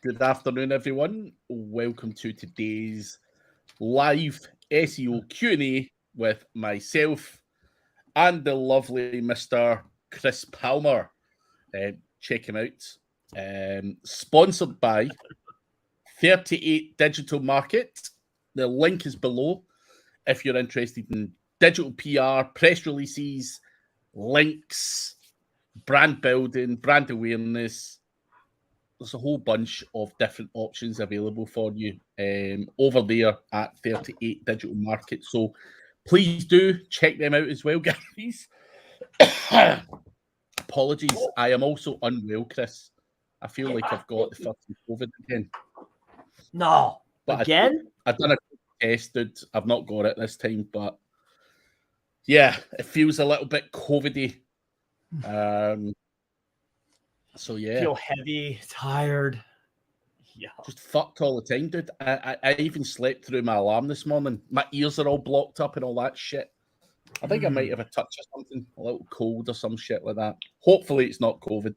Good afternoon, everyone. Welcome to today's live SEO Q&A with myself and the lovely Mr. Chris Palmer. Check him out. Sponsored by 38 Digital Market. The link is below if you're interested in digital PR, press releases, links, brand building, brand awareness. There's a whole bunch of different options available for you over there at 38 Digital Market. So please do check them out as well, guys. Apologies. I am also unwell, Chris. I feel like I've got the fucking COVID again. No. But again? I've done a test, dude. I've not got it this time, but yeah, it feels a little bit COVID-y. So yeah, Feel heavy, tired. Yeah, just fucked all the time, dude. I even slept through my alarm this morning. My ears are all blocked up and all that shit. I think I might have a touch of something, a little cold or some shit like that. Hopefully it's not COVID,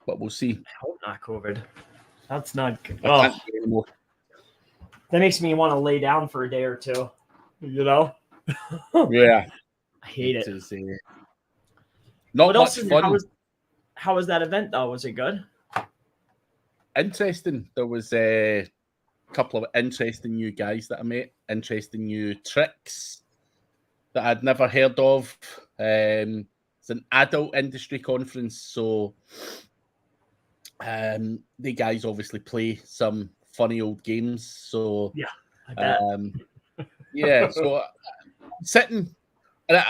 but we'll see. I hope not COVID. That's not good. I can't do anymore. That makes me want to lay down for a day or two. You know? Yeah, I hate it. Not what much else fun. How was that event though? Was it good? Interesting. There was a couple of interesting new guys that I met, interesting new tricks that I'd never heard of. It's an adult industry conference, so the guys obviously play some funny old games. So yeah, I bet. Yeah. So sitting, and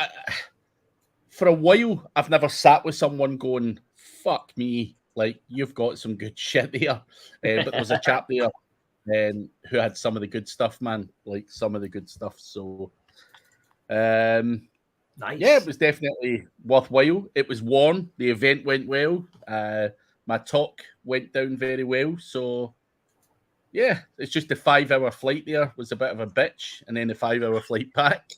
for a while, I've never sat with someone going, "Fuck me." Like, you've got some good shit there. But there was a chap there who had some of the good stuff, man. Like, some of the good stuff. So, nice. Yeah, it was definitely worthwhile. It was warm. The event went well. My talk went down very well. So, yeah, it's just the 5-hour flight there was a bit of a bitch. And then the 5-hour flight back.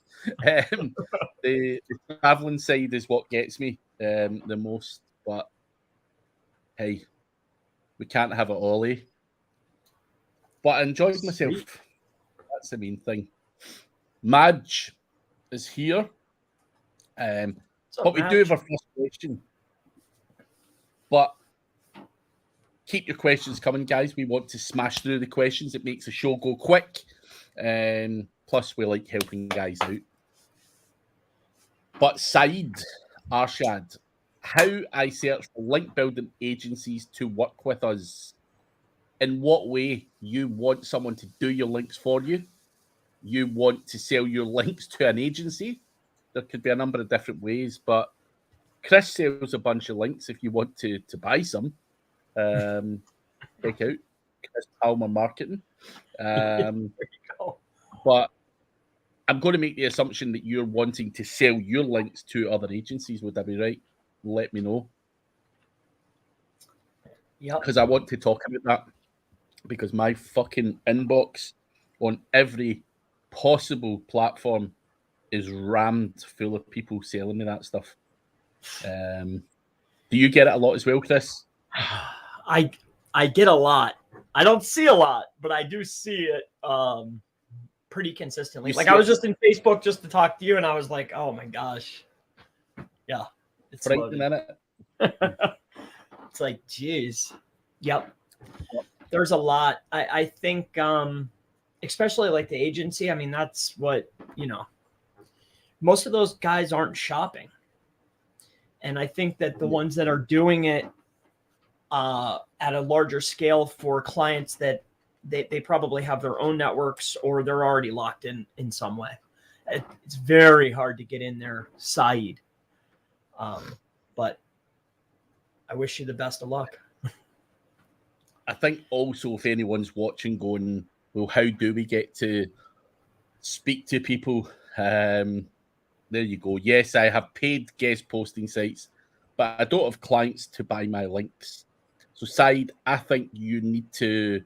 The traveling side is what gets me the most. But hey, we can't have it all, eh? But I enjoyed myself. Sweet. That's the main thing. Madge is here. But we do have our first question. But keep your questions coming, guys. We want to smash through the questions. It makes the show go quick. Plus, we like helping guys out. But Saeed Arshad, how I search for link building agencies to work with us. In what way you want someone to do your links for you? You want to sell your links to an agency? There could be a number of different ways, but Chris sells a bunch of links if you want to buy some. Check out Chris Palmer Marketing. There you go. But I'm going to make the assumption that you're wanting to sell your links to other agencies. Would that be right? Let me know. Yeah. Because I want to talk about that. Because my fucking inbox on every possible platform is rammed full of people selling me that stuff. Do you get it a lot as well, Chris? I get a lot. I don't see a lot, but I do see it pretty consistently. Like, I was just in Facebook just to talk to you, and I was like, oh my gosh. Yeah. It's frightening, isn't it? It's like, geez. Yep. There's a lot. I think, especially like the agency, I mean, that's what, most of those guys aren't shopping. And I think that the ones that are doing it at a larger scale for clients that they probably have their own networks or they're already locked in some way. It's very hard to get in their side. But I wish you the best of luck. I think also if anyone's watching going, well, how do we get to speak to people? There you go. Yes, I have paid guest posting sites, but I don't have clients to buy my links. So, Said, I think you need to,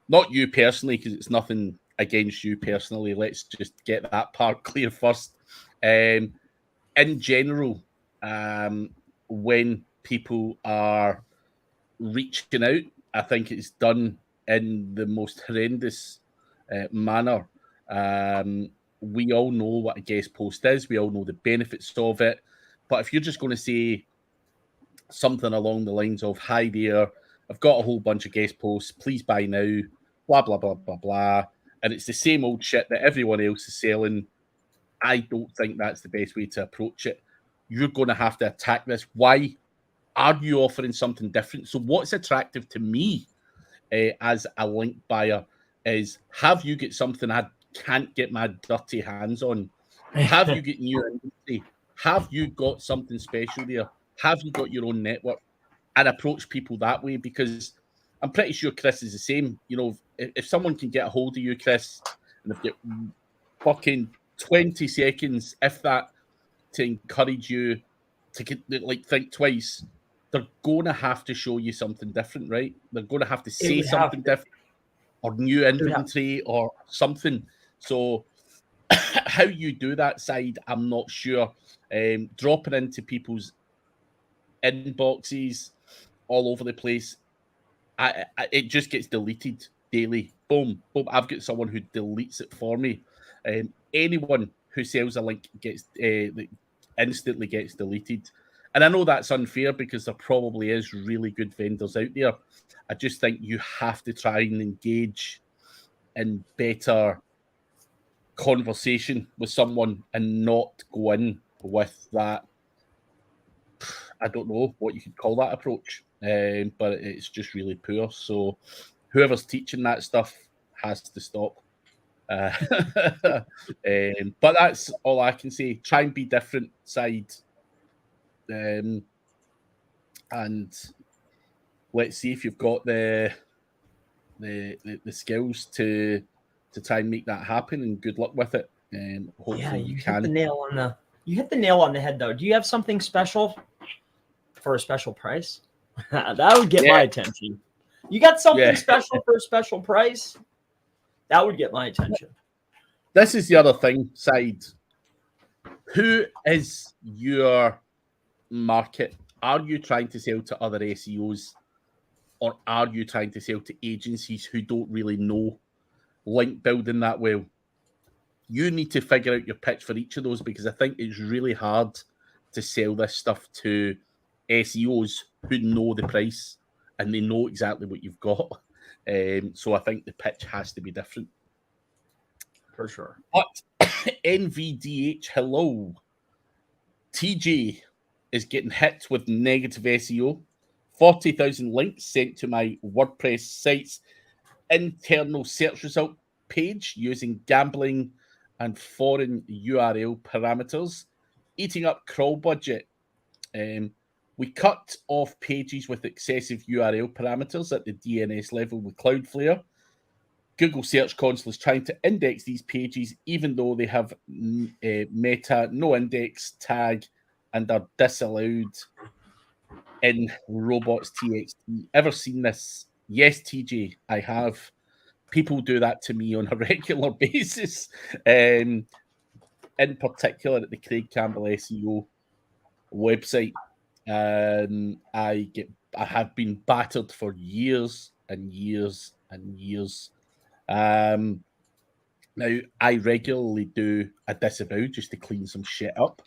not you personally, because it's nothing against you personally. Let's just get that part clear first. In general, when people are reaching out, I think it's done in the most horrendous manner. We all know what a guest post is. We all know the benefits of it. But if you're just going to say something along the lines of, "Hi there, I've got a whole bunch of guest posts. Please buy now," blah, blah, blah, blah, blah. And it's the same old shit that everyone else is selling. I don't think that's the best way to approach it. You're going to have to attack this. Why are you offering something different? So what's attractive to me as a link buyer is, have you got something I can't get my dirty hands on? Have you got new inventory? Have you got something special there? Have you got your own network? And approach people that way, because I'm pretty sure Chris is the same. You know, if someone can get a hold of you, Chris, and they've got fucking 20 seconds, if that, to encourage you to get, like, think twice, they're going to have to show you something different, right? They're going to have to say something different, or new inventory or something. So how you do that side, I'm not sure. Dropping into people's inboxes all over the place, it just gets deleted daily. Boom, boom. I've got someone who deletes it for me. Anyone who sells a link gets instantly gets deleted. And I know that's unfair, because there probably is really good vendors out there. I just think you have to try and engage in better conversation with someone and not go in with that, I don't know what you could call that approach, but it's just really poor. So whoever's teaching that stuff has to stop. But that's all I can say. Try and be different side. And let's see if you've got the skills to try and make that happen, and good luck with it. Hopefully you can. You hit the nail on the head, though. Do you have something special for a special price? That would get my attention. You got something special for a special price? That would get my attention. This is the other thing, side. Who is your market? Are you trying to sell to other SEOs, or are you trying to sell to agencies who don't really know link building that well? You need to figure out your pitch for each of those, because I think it's really hard to sell this stuff to SEOs who know the price and they know exactly what you've got. So I think the pitch has to be different. For sure. But NVDH, hello. TJ is getting hit with negative SEO. 40,000 links sent to my WordPress site's internal search result page using gambling and foreign URL parameters, eating up crawl budget. We cut off pages with excessive URL parameters at the DNS level with Cloudflare. Google Search Console is trying to index these pages, even though they have meta no index tag and are disallowed in robots.txt. Ever seen this? Yes, TJ, I have. People do that to me on a regular basis. In particular at the Craig Campbell SEO website. I have been battered for years and years and years. Now, I regularly do a disavow just to clean some shit up.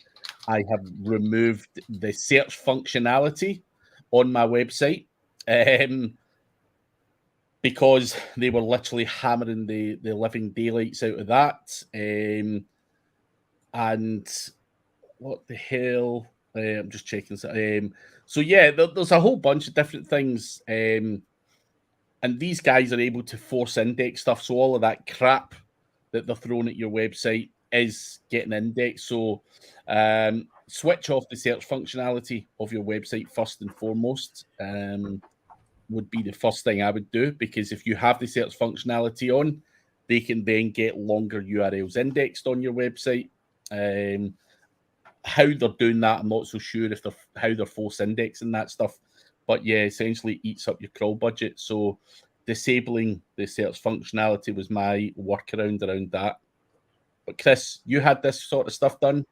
I have removed the search functionality on my website because they were literally hammering the living daylights out of that. And what the hell? I'm just checking. So yeah, there's a whole bunch of different things. And these guys are able to force index stuff. So all of that crap that they're throwing at your website is getting indexed. So switch off the search functionality of your website first and foremost. Would be the first thing I would do, because if you have the search functionality on, they can then get longer URLs indexed on your website. How they're doing that, I'm not so sure if how they're force indexing that stuff. But yeah, essentially eats up your crawl budget. So disabling the search functionality was my workaround around that. But Chris, you had this sort of stuff done?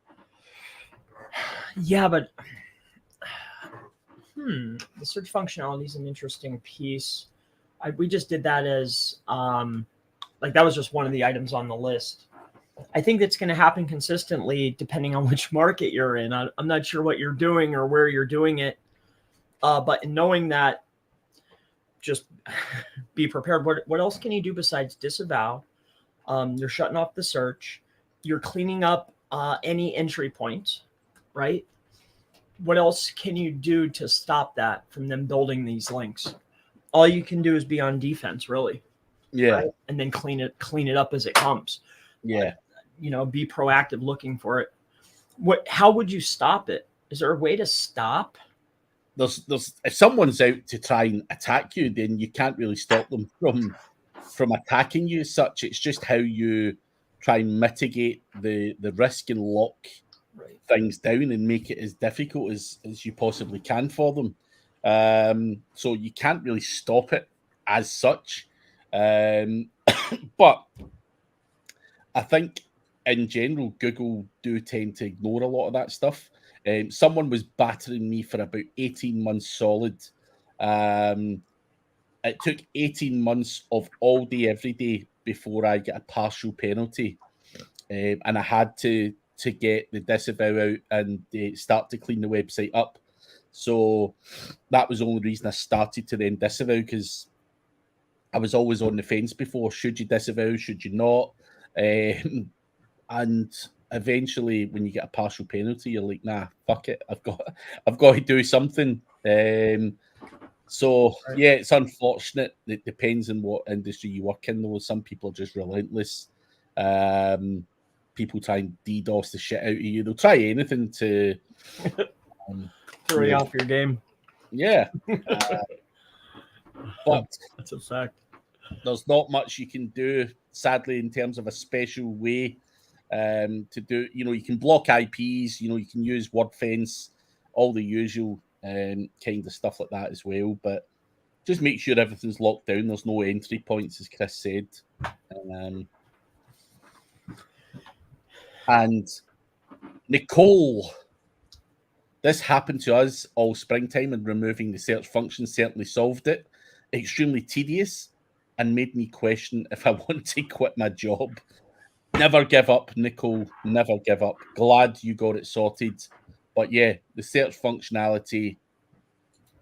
Yeah, but the search functionality is an interesting piece. we just did that as like that was just one of the items on the list. I think that's going to happen consistently depending on which market you're in. I'm not sure what you're doing or where you're doing it, but knowing that, just be prepared. What else can you do besides disavow? You're shutting off the search. You're cleaning up any entry points, right? What else can you do to stop that from them building these links? All you can do is be on defense, really. Yeah. Right? And then clean it up as it comes. Yeah. Be proactive looking for it. How would you stop it? Is there a way to stop? There's if someone's out to try and attack you, then you can't really stop them from attacking you as such. It's just how you try and mitigate the risk and lock things down and make it as difficult as you possibly can for them. So you can't really stop it as such. But I think in general, Google do tend to ignore a lot of that stuff. Someone was battering me for about 18 months solid. It took 18 months of all day, every day before I get a partial penalty. And I had to get the disavow out and start to clean the website up. So that was the only reason I started to then disavow, because I was always on the fence before. Should you disavow? Should you not? And eventually, when you get a partial penalty, you're like, nah, fuck it. I've got to do something. So yeah, it's unfortunate. It depends on what industry you work in, though. Some people are just relentless. People try and DDoS the shit out of you. They'll try anything to throw you off your game. Yeah. But that's a fact. There's not much you can do, sadly, in terms of a special way to do. You can block IPs. You can use WordFence, all the usual kind of stuff like that as well. But just make sure everything's locked down. There's no entry points, as Chris said. And Nicole, this happened to us all springtime, and removing the search function certainly solved it. Extremely tedious and made me question if I want to quit my job. Never give up, Nicole. Never give up. Glad you got it sorted. But yeah, the search functionality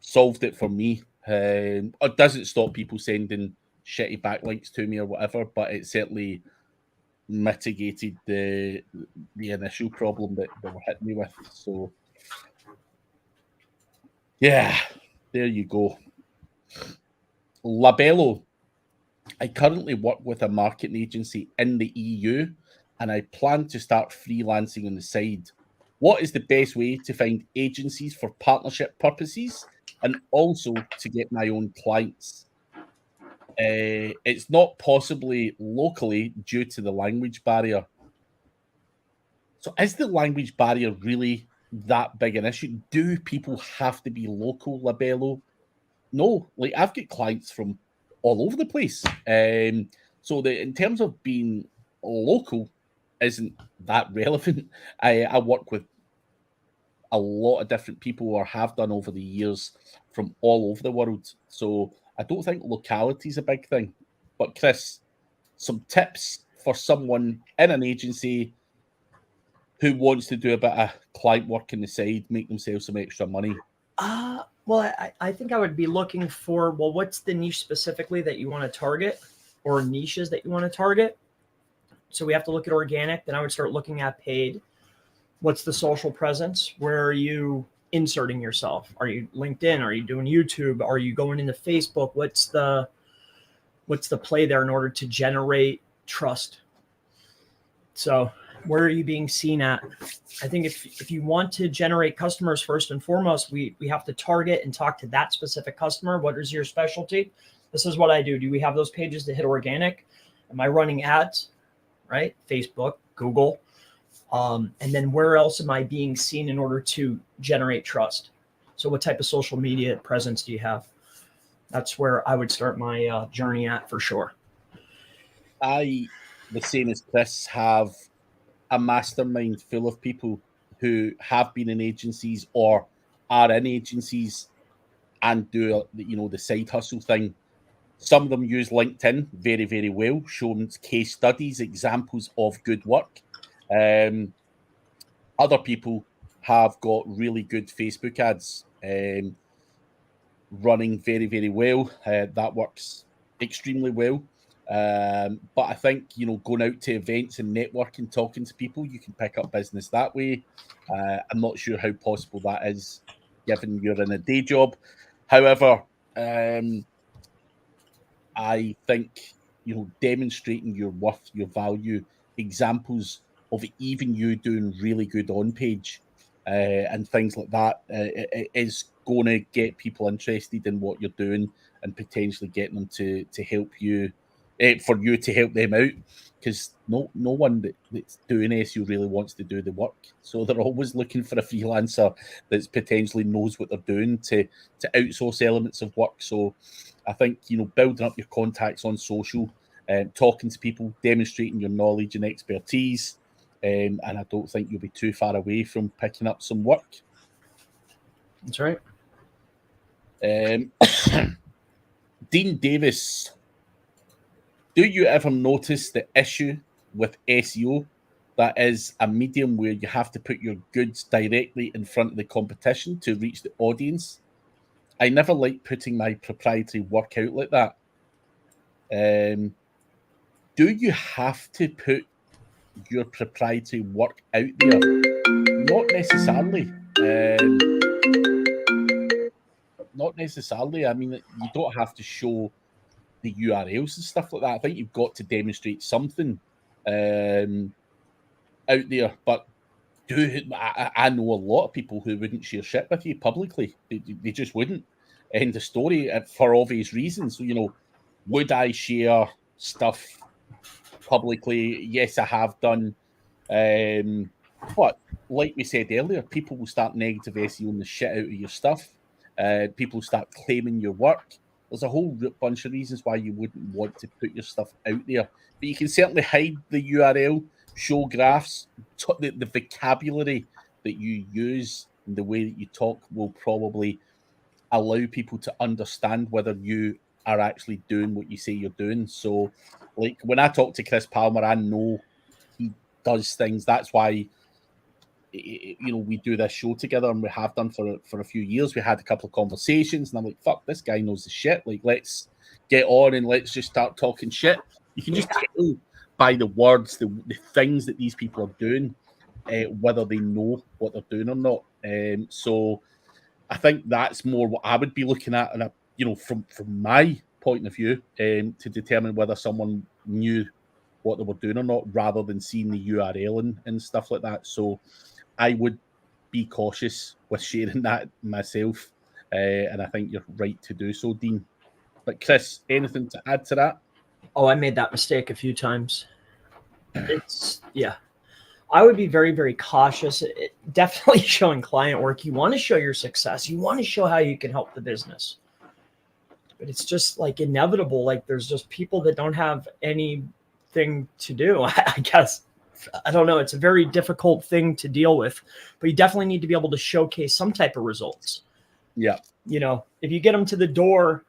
solved it for me. It doesn't stop people sending shitty backlinks to me or whatever, but it certainly mitigated the initial problem that they were hitting me with. So yeah, there you go. Labello. I currently work with a marketing agency in the EU, and I plan to start freelancing on the side. What is the best way to find agencies for partnership purposes and also to get my own clients? It's not possibly locally due to the language barrier. So is the language barrier really that big an issue? Do people have to be local, Labello? No, like I've got clients from all over the place. So in terms of being local isn't that relevant. I work with a lot of different people, or have done over the years, from all over the world. So I don't think locality is a big thing. But Chris, some tips for someone in an agency who wants to do a bit of client work on the side, make themselves some extra money. Well, I think I would be looking for, what's the niche specifically that you want to target, or niches that you want to target? So we have to look at organic. Then I would start looking at paid. What's the social presence? Where are you inserting yourself? Are you LinkedIn? Are you doing YouTube? Are you going into Facebook? What's the play there in order to generate trust? So where are you being seen at? I think if you want to generate customers, first and foremost, we have to target and talk to that specific customer. What is your specialty? This is what I do. Do we have those pages to hit organic? Am I running ads? Right? Facebook, Google. And then where else am I being seen in order to generate trust? So what type of social media presence do you have? That's where I would start my journey at, for sure. The same as Chris, have a mastermind full of people who have been in agencies or are in agencies and do the side hustle thing. Some of them use LinkedIn very, very well, showing case studies, examples of good work. Other people have got really good Facebook ads running very, very well. That works extremely well. But I think, going out to events and networking, talking to people, you can pick up business that way. I'm not sure how possible that is given you're in a day job. However, I think, demonstrating your worth, your value, examples of even you doing really good on page and things like that is going to get people interested in what you're doing and potentially getting them to help you, for you to help them out. Because no one that's doing SEO really wants to do the work. So they're always looking for a freelancer that's potentially knows what they're doing to outsource elements of work. So I think, building up your contacts on social, talking to people, demonstrating your knowledge and expertise, and I don't think you'll be too far away from picking up some work. That's right. Dean Davis, do you ever notice the issue with SEO that is a medium where you have to put your goods directly in front of the competition to reach the audience? I never like putting my proprietary work out like that. Do you have to put your proprietary work out there? Not necessarily. Not necessarily. I mean, you don't have to show the URLs and stuff like that. I think you've got to demonstrate something out there. But I know a lot of people who wouldn't share shit with you publicly. They just wouldn't. End of story, for obvious reasons. So, would I share stuff publicly? Yes, I have done. But like we said earlier, people will start negative SEOing the shit out of your stuff. People start claiming your work. There's a whole bunch of reasons why you wouldn't want to put your stuff out there. But you can certainly hide the URL, show graphs, the vocabulary that you use and the way that you talk will probably allow people to understand whether you are actually doing what you say you're doing. So, like, when I talk to Chris Palmer, I know he does things. That's why, we do this show together, and we have done for a few years. We had a couple of conversations, and I'm like, fuck, this guy knows the shit. Like, let's get on and let's just start talking shit. You can just tell by the words, the things that these people are doing, whether they know what they're doing or not. So I think that's more what I would be looking at, and from my point of view, to determine whether someone knew what they were doing or not, rather than seeing the URL and stuff like that. So I would be cautious with sharing that myself, and I think you're right to do so, Dean. But Chris, anything to add to that? Oh, I made that mistake a few times. I would be very, very cautious. Definitely showing client work. You want to show your success. You want to show how you can help the business. But it's just like inevitable. Like there's just people that don't have anything to do, I guess. I don't know. It's a very difficult thing to deal with, but you definitely need to be able to showcase some type of results. Yeah. If you get them to the door,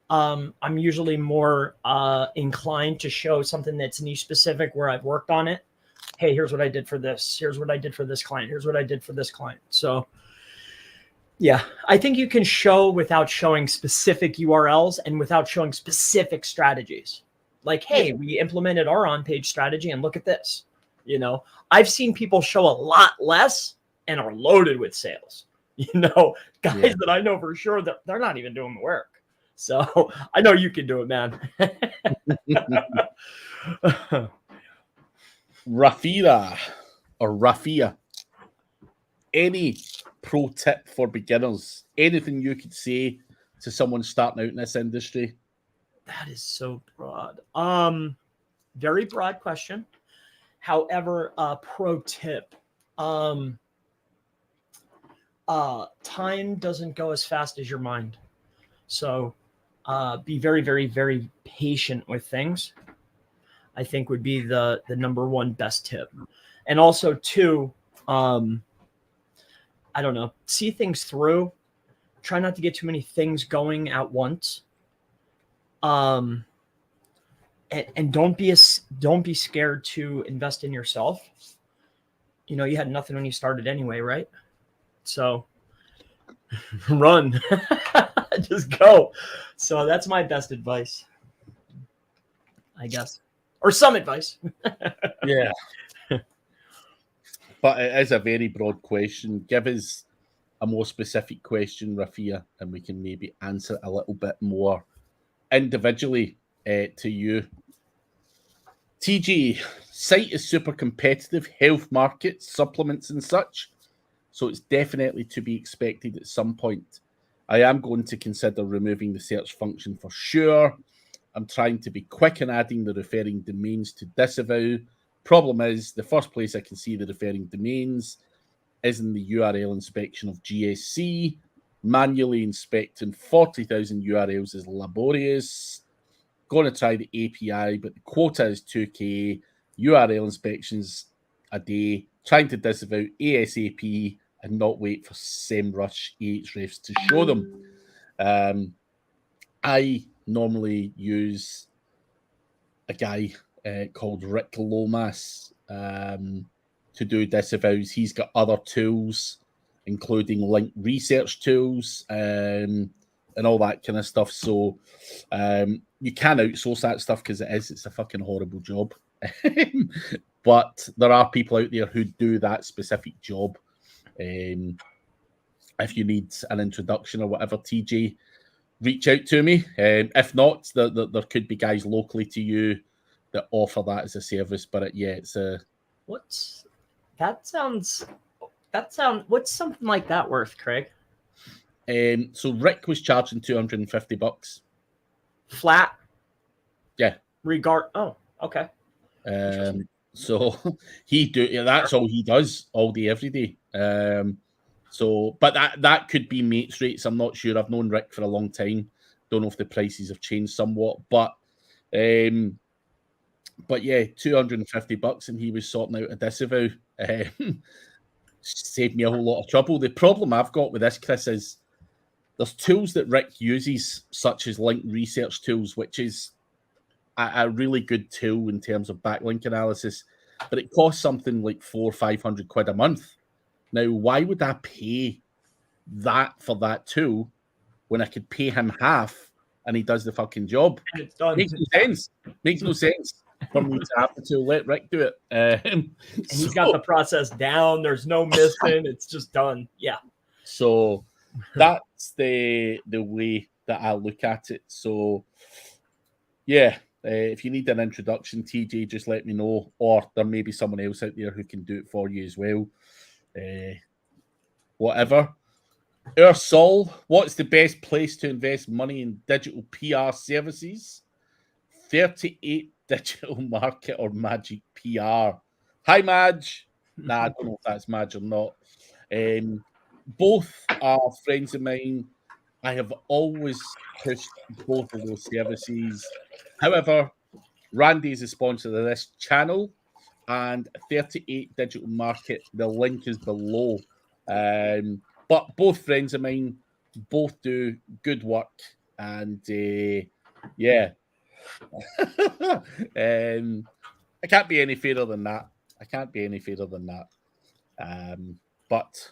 I'm usually more inclined to show something that's niche specific where I've worked on it. Hey, here's what I did for this. Here's what I did for this client. Here's what I did for this client. So yeah, I think you can show without showing specific URLs and without showing specific strategies. Like, hey, we implemented our on-page strategy and look at this. I've seen people show a lot less and are loaded with sales. Guys that I know for sure that they're not even doing the work. So I know you can do it, man. Rafia, any pro tip for beginners? Anything you could say to someone starting out in this industry? That is so broad. Very broad question. However, pro tip, time doesn't go as fast as your mind. So be very, very, very patient with things, I think would be the number one best tip. And also two, I don't know, see things through. Try not to get too many things going at once. And don't be scared to invest in yourself. You know, you had nothing when you started anyway, right? So run, just go. So that's my best advice, I guess, or some advice. Yeah. But it is a very broad question. Give us a more specific question, Rafia, and we can maybe answer a little bit more individually to you. TG, site is super competitive, health markets, supplements and such. So it's definitely to be expected at some point. I am going to consider removing the search function for sure. I'm trying to be quick in adding the referring domains to disavow. Problem is, the first place I can see the referring domains is in the URL inspection of GSC. Manually inspecting 40,000 URLs is laborious. Going to try the API, but the quota is 2K. URL inspections a day. Trying to disavow ASAP and not wait for SEMrush Ahrefs to show them. I normally use a guy called Rick Lomas to do disavows. He's got other tools, including link research tools and all that kind of stuff. So you can outsource that stuff because it's a fucking horrible job. But there are people out there who do that specific job. If you need an introduction or whatever, TJ, reach out to me. If not, there could be guys locally to you that offer that as a service. But it's a what's something like that worth, Craig? So Rick was charging $250 flat. Yeah. Oh, okay. So that's all he does all day, every day. But that could be mates rates. I'm not sure. I've known Rick for a long time. Don't know if the prices have changed somewhat, but yeah, $250, and he was sorting out a disavow. Saved me a whole lot of trouble. The problem I've got with this, Chris, is there's tools that Rick uses, such as link research tools, which is a really good tool in terms of backlink analysis, but it costs something like £400 or £500 a month. Now, why would I pay that for that tool when I could pay him half and he does the fucking job? And it's done. Makes no sense. Makes no sense for me to have to let Rick do it. And he's got the process down. There's no missing. It's just done. Yeah. So that's the way that I look at it. So yeah, if you need an introduction, TJ, just let me know, or there may be someone else out there who can do it for you as well. Whatever. Sol, what's the best place to invest money in digital PR services? 38 Digital Market or Magic PR? Hi, Madge. Nah, I don't know if that's Madge or not. Both are friends of mine. I have always pushed both of those services. However, Randy is a sponsor of this channel, and 38 Digital Market, the link is below. But both friends of mine, both do good work, and yeah. I can't be any fairer than that. But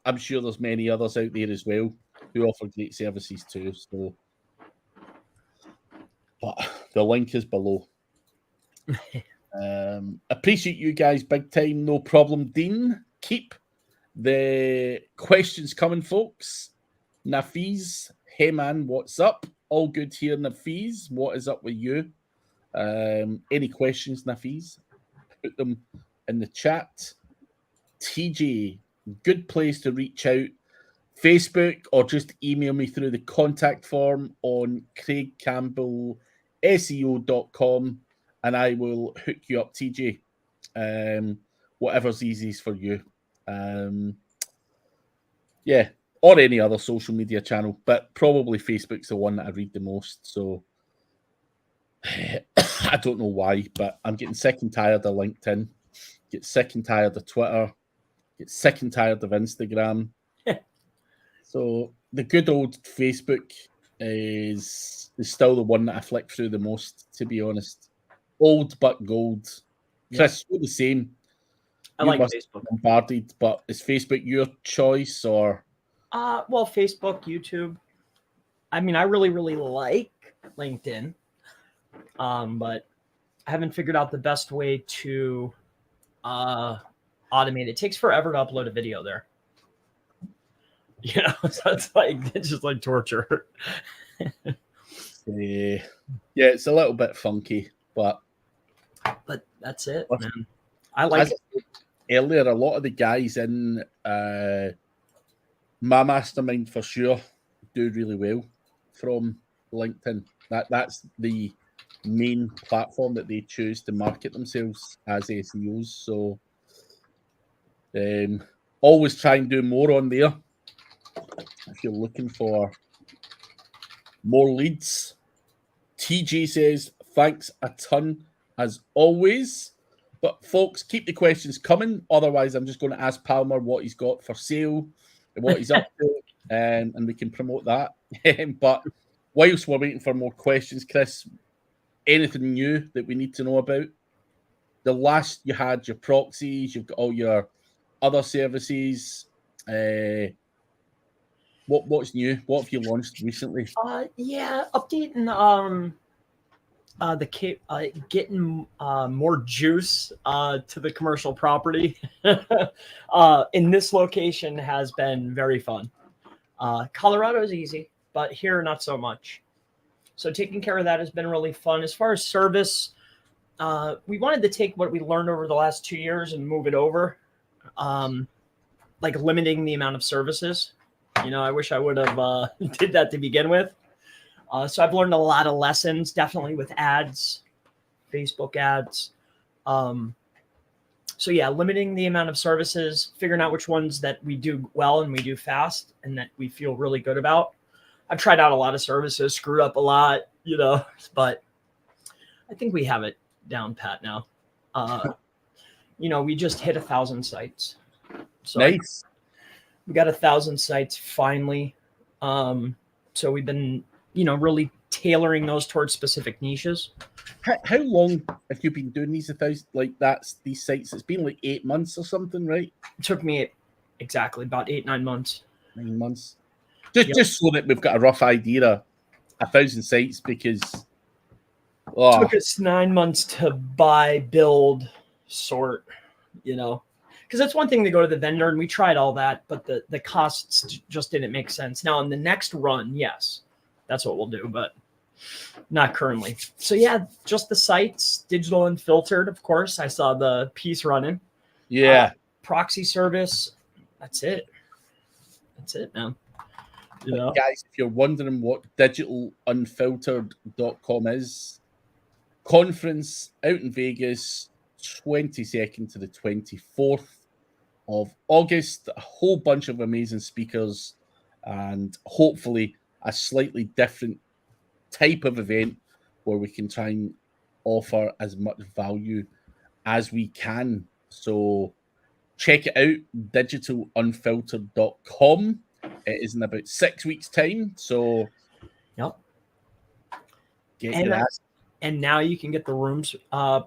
I'm sure there's many others out there as well who offer great services too. So, but the link is below. Appreciate you guys big time. No problem, Dean. Keep the questions coming, folks. Nafiz, hey man, what's up? All good here, Nafiz. What is up with you? Any questions, Nafiz? Put them in the chat. TJ, good place to reach out. Facebook, or just email me through the contact form on craigcampbellseo.com, and I will hook you up, TJ. Whatever's easiest for you. Yeah, or any other social media channel, but probably Facebook's the one that I read the most. So I don't know why, but I'm getting sick and tired of LinkedIn, get sick and tired of Twitter, get sick and tired of Instagram. So the good old Facebook is still the one that I flick through the most, to be honest. Old but gold. Chris, you're the same. I You like must Facebook. be bombarded, but is Facebook your choice or? Well, Facebook, YouTube. I mean, I really, really like LinkedIn, but I haven't figured out the best way to automate it. It takes forever to upload a video there. You know, so it's just like torture. Yeah, it's a little bit funky, but that's it, man. I like it. Earlier, a lot of the guys in my mastermind for sure do really well from LinkedIn. That's the main platform that they choose to market themselves as SEOs. So always try and do more on there if you're looking for more leads. TJ says, thanks a ton as always. But folks, keep the questions coming. Otherwise, I'm just going to ask Palmer what he's got for sale and what he's up to, and we can promote that. But whilst we're waiting for more questions, Chris, anything new that we need to know about? The last you had your proxies, you've got all your other services. What's new? What have you launched recently? Yeah, updating getting more juice to the commercial property in this location has been very fun. Colorado is easy, but here not so much. So taking care of that has been really fun. As far as service, we wanted to take what we learned over the last 2 years and move it over, like limiting the amount of services. You know, I wish I would have did that to begin with. So I've learned a lot of lessons, definitely with ads, Facebook ads. So yeah, limiting the amount of services, figuring out which ones that we do well and we do fast and that we feel really good about. I've tried out a lot of services, screwed up a lot, you know, but I think we have it down pat now. You know, we just hit 1,000 sites. So nice. We got 1,000 sites finally. So we've been, you know, really tailoring those towards specific niches. How long have you been doing these 1,000 these sites? It's been like 8 months or something, right? It took me exactly about 8-9 months. 9 months. Just so that we've got a rough idea, 1,000 sites, because it took us 9 months to buy, build, sort, you know. Because it's one thing to go to the vendor, and we tried all that, but the costs just didn't make sense. Now, in the next run, yes, that's what we'll do, but not currently. So, yeah, just the sites, digital and filtered, of course. I saw the piece running. Yeah. Proxy service. That's it. That's it, man. You know? Guys, if you're wondering what digitalunfiltered.com is, conference out in Vegas, 22nd to the 24th of August. A whole bunch of amazing speakers and hopefully a slightly different type of event where we can try and offer as much value as we can. So check it out, digitalunfiltered.com. It is in about 6 weeks' time. So yep. Get your ass. And now you can get the rooms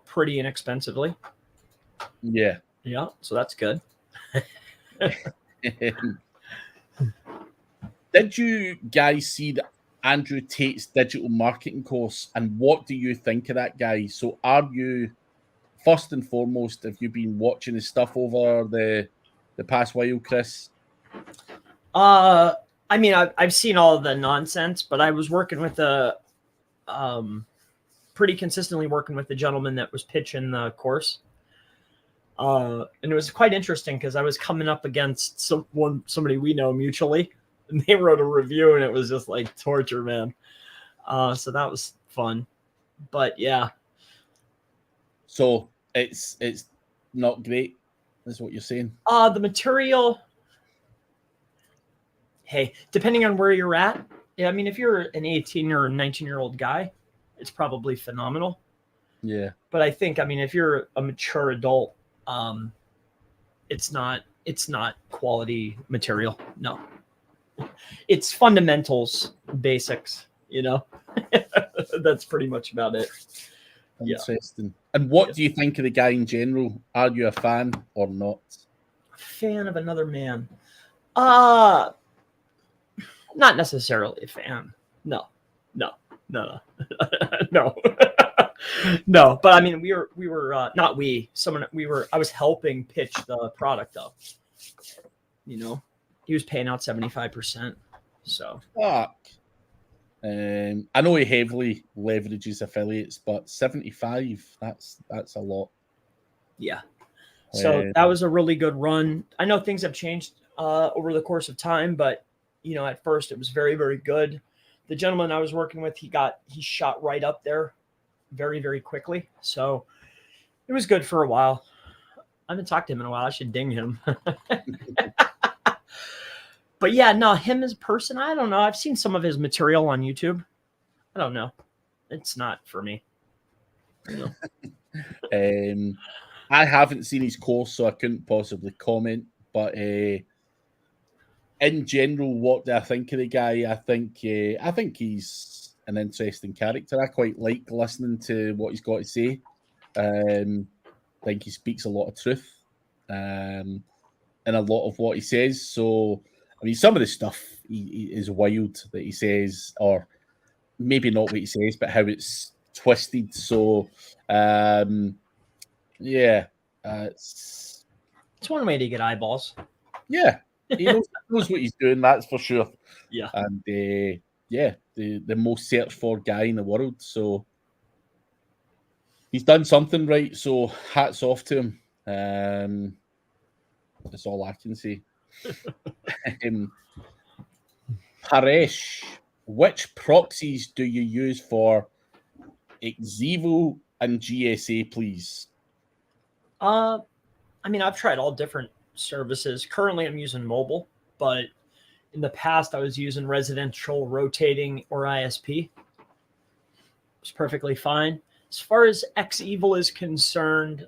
pretty inexpensively. Yeah. Yeah. So that's good. Did you guys see the Andrew Tate's digital marketing course? And what do you think of that, guy? So are you, first and foremost, have you been watching his stuff over the past while, Chris? I mean, I've seen all of the nonsense, but I was working with pretty consistently working with the gentleman that was pitching the course. And it was quite interesting because I was coming up against somebody we know mutually, and they wrote a review, and it was just like torture, man. So that was fun, but yeah. So it's not great, is what you're saying. The material. Hey, depending on where you're at, yeah. I mean, if you're an 18 or 19-year-old guy, it's probably phenomenal. Yeah. But I think, I mean, if you're a mature adult, it's not quality material. No. It's fundamentals, basics, That's pretty much about it. Interesting. And what do you think of the guy in general? Are you a fan or not? Fan of another man? Not necessarily a fan. No. No. No. But I mean, we were not we. I was helping pitch the product though. He was paying out 75%. So. Fuck. I know he heavily leverages affiliates, but 75, that's a lot. Yeah. So that was a really good run. I know things have changed over the course of time, but at first it was very, very good. The gentleman I was working with, he shot right up there very, very quickly. So it was good for a while. I haven't talked to him in a while. I should ding him. But yeah, no, him as a person, I don't know. I've seen some of his material on YouTube. I don't know. It's not for me. I haven't seen his course, so I couldn't possibly comment. But in general, what do I think of the guy? I think he's an interesting character. I quite like listening to what he's got to say. I think he speaks a lot of truth in a lot of what he says. So, I mean, some of the stuff he is wild that he says, or maybe not what he says, but how it's twisted. So, yeah, it's one way to get eyeballs. Yeah, he knows what he's doing. That's for sure. Yeah, and the most searched for guy in the world. So he's done something right. So hats off to him. That's all I can say. Paresh, which proxies do you use for Xevo and GSA, please? I mean, I've tried all different services. Currently, I'm using mobile, but in the past, I was using residential, rotating, or ISP. It's perfectly fine. As far as Xevo is concerned,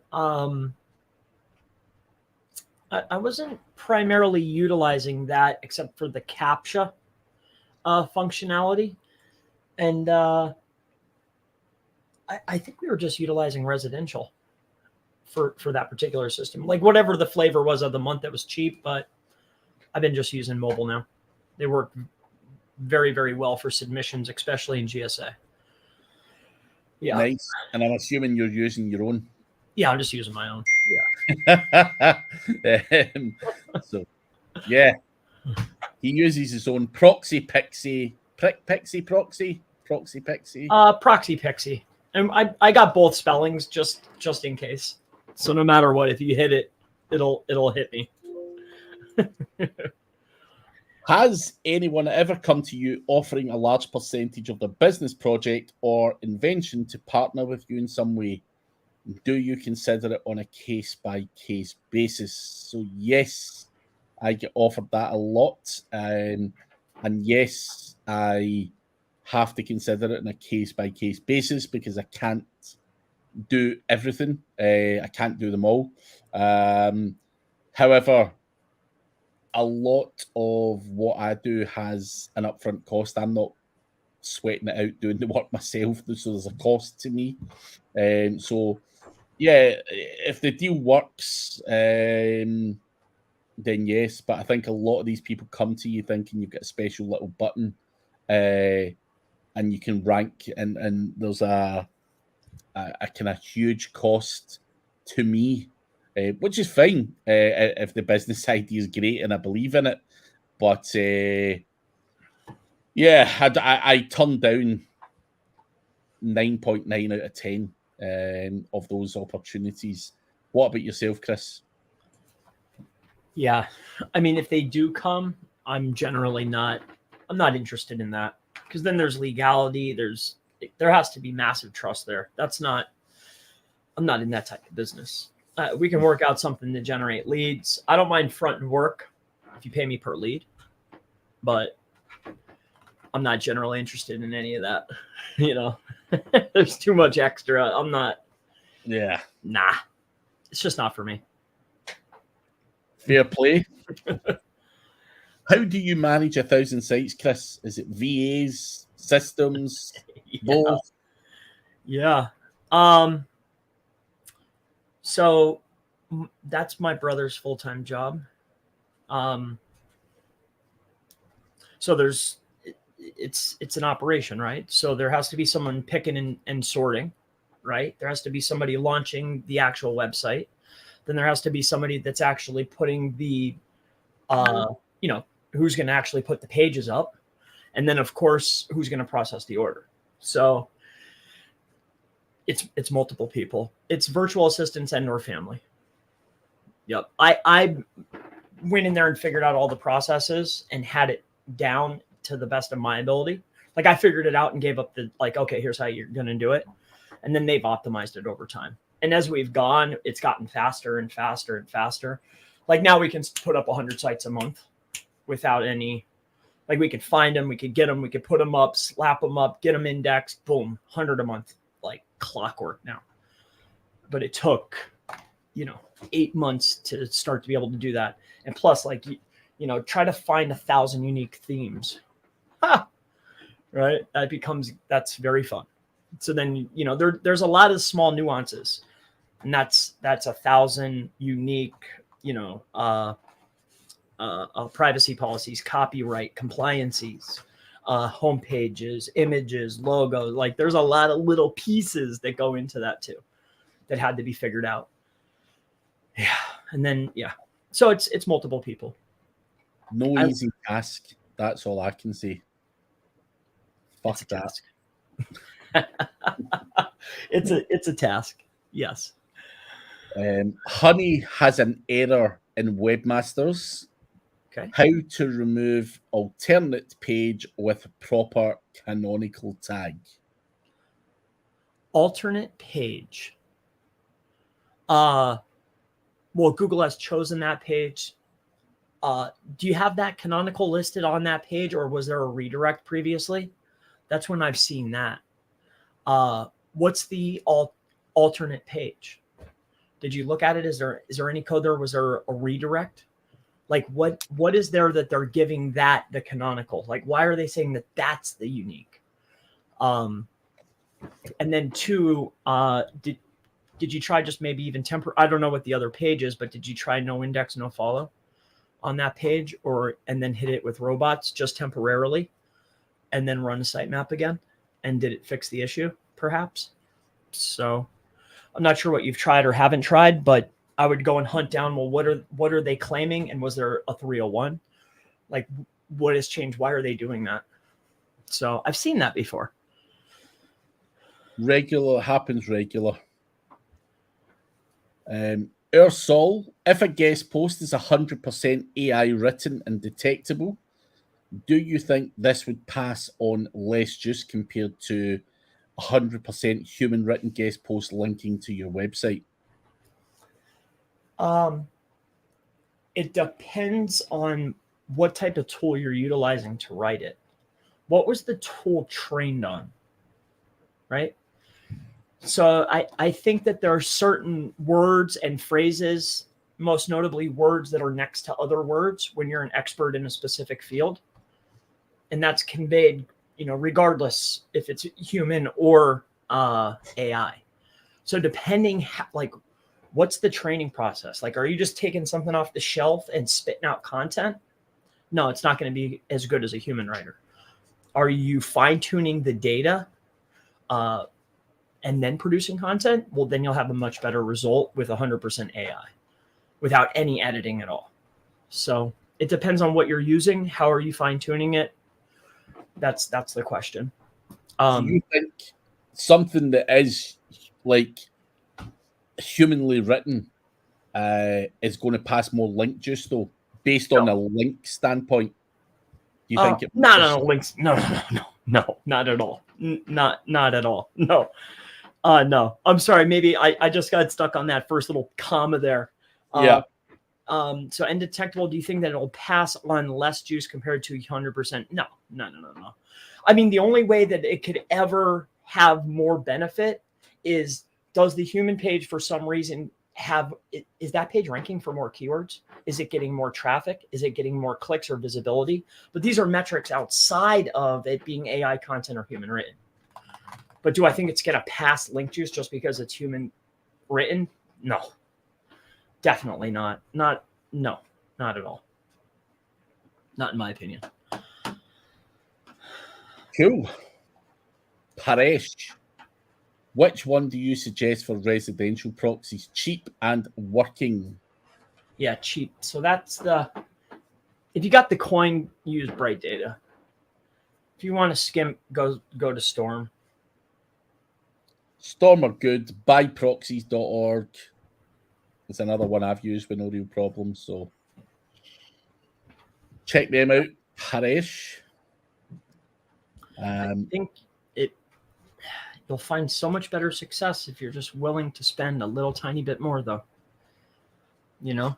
I wasn't primarily utilizing that except for the CAPTCHA functionality. And I think we were just utilizing residential for that particular system. Like whatever the flavor was of the month that was cheap, but I've been just using mobile now. They work very, very well for submissions, especially in GSA. Yeah. Nice. And I'm assuming you're using your own. Yeah, I'm just using my own. Yeah. So, yeah. He uses his own proxy pixie. Proxy pixie. Proxy pixie. And I got both spellings just in case. So no matter what, if you hit it, it'll hit me. Has anyone ever come to you offering a large percentage of the business project or invention to partner with you in some way? Do you consider it on a case-by-case basis? So yes, I get offered that a lot. And yes, I have to consider it on a case-by-case basis because I can't do everything. I can't do them all. However, a lot of what I do has an upfront cost. I'm not sweating it out doing the work myself, so there's a cost to me. So, yeah, if the deal works, then yes. But I think a lot of these people come to you thinking you've got a special little button, and you can rank, and there's a kind of huge cost to me. Which is fine if the business idea is great and I believe in it. But yeah, I turned down 9.9 out of 10 of those opportunities. What about yourself, Chris? Yeah, I mean, if they do come, I'm not interested in that because then there's legality. There has to be massive trust there. I'm not in that type of business. We can work out something to generate leads. I don't mind front and work if you pay me per lead, but I'm not generally interested in any of that. There's too much extra. I'm not. Yeah. Nah, it's just not for me. Fair play. How do you manage 1,000 sites, Chris? Is it VAs, systems, both? Yeah. So that's my brother's full-time job. So it's an operation, right? So there has to be someone picking and sorting, right? There has to be somebody launching the actual website. Then there has to be somebody that's actually putting the, who's going to actually put the pages up. And then of course, who's going to process the order. So it's multiple people. It's virtual assistants and or family. Yep. I went in there and figured out all the processes and had it down to the best of my ability. Like I figured it out and gave up the okay, here's how you're going to do it. And then they've optimized it over time. And as we've gone, it's gotten faster and faster and faster. Like now we can put up 100 sites a month without any, like we could find them, we could get them, we could put them up, slap them up, get them indexed, boom, 100 a month, like clockwork now. But it took, 8 months to start to be able to do that. And plus try to find 1,000 unique themes. Right? That's very fun. So then, there's a lot of small nuances, and that's 1,000 unique, privacy policies, copyright, compliances, home pages, images, logos. Like there's a lot of little pieces that go into that too, that had to be figured out. Yeah. And then, so it's multiple people. No easy task. That's all I can say. Fuck that. It's a task. Yes. Honey has an error in Webmasters. Okay. How to remove alternate page with proper canonical tag. Alternate page. Well, Google has chosen that page. Do you have that canonical listed on that page, or was there a redirect previously? That's when I've seen that. What's the alternate page? Did you look at it? Is there any code there? Was there a redirect? Like what is there that they're giving that the canonical? Like why are they saying that that's the unique? And then two, did you try just maybe even I don't know what the other page is, but did you try no index, no follow on that page, and then hit it with robots just temporarily and then run a sitemap again? And did it fix the issue perhaps? So I'm not sure what you've tried or haven't tried, but I would go and hunt down, well, what are they claiming? And was there a 301? Like what has changed? Why are they doing that? So I've seen that before. Happens regular. Our Sol, if a guest post is 100% AI written and detectable, do you think this would pass on less juice compared to 100% human written guest post linking to your website? It depends on what type of tool you're utilizing to write it. What was the tool trained on? Right? So I think that there are certain words and phrases, most notably words that are next to other words when you're an expert in a specific field. And that's conveyed, regardless if it's human or AI. So depending, what's the training process? Like, are you just taking something off the shelf and spitting out content? No, it's not going to be as good as a human writer. Are you fine-tuning the data and then producing content? Well, then you'll have a much better result with 100% AI without any editing at all. So it depends on what you're using. How are you fine-tuning it? That's the question. Do you think something that is like humanly written is going to pass more link juice though, based on a link standpoint? Do you think it? No, links. No, not at all. Not at all. No. No, I'm sorry. Maybe I just got stuck on that first little comma there. Yeah. So undetectable, do you think that it'll pass on less juice compared to 100%? No. I mean, the only way that it could ever have more benefit is, does the human page for some reason is that page ranking for more keywords? Is it getting more traffic? Is it getting more clicks or visibility? But these are metrics outside of it being AI content or human written. But do I think it's going to pass link juice just because it's human written? No, definitely not. No, not at all. Not in my opinion. Cool. Paresh, which one do you suggest for residential proxies? Cheap and working. Yeah, cheap. So that's if you got the coin, use Bright Data. If you want to skimp, go to Storm. Storm are good. Buyproxies.org. It's another one I've used with no real problems. So check them out. Paresh. I think you'll find so much better success if you're just willing to spend a little tiny bit more, though. You know,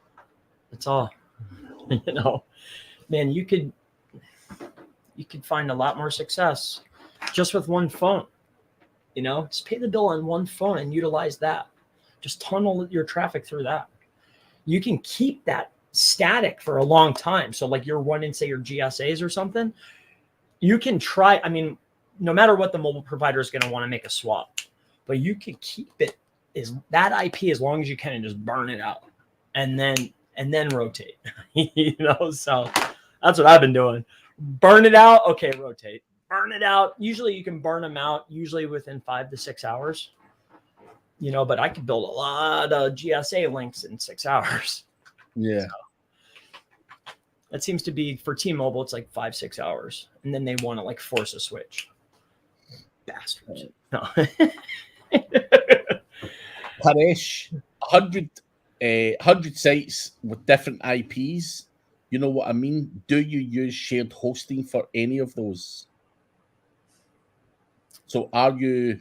that's all. You know, man, you could find a lot more success just with one phone. You know, just pay the bill on one phone and utilize that. Just tunnel your traffic through that. You can keep that static for a long time. So like you're running, say, your GSAs or something, you can try. I mean, no matter what, the mobile provider is going to want to make a swap, but you can keep it is that IP as long as you can and just burn it out and then rotate. You know, so that's what I've been doing. Burn it out. Okay, rotate. Burn it out. Usually you can burn them out usually within 5 to 6 hours. You know, but I could build a lot of GSA links in 6 hours. Yeah. So that seems to be for T-Mobile, it's like 5-6 hours. And then they want to like force a switch. Bastards. No. Paresh, 100 sites with different IPs. You know what I mean? Do you use shared hosting for any of those? So are you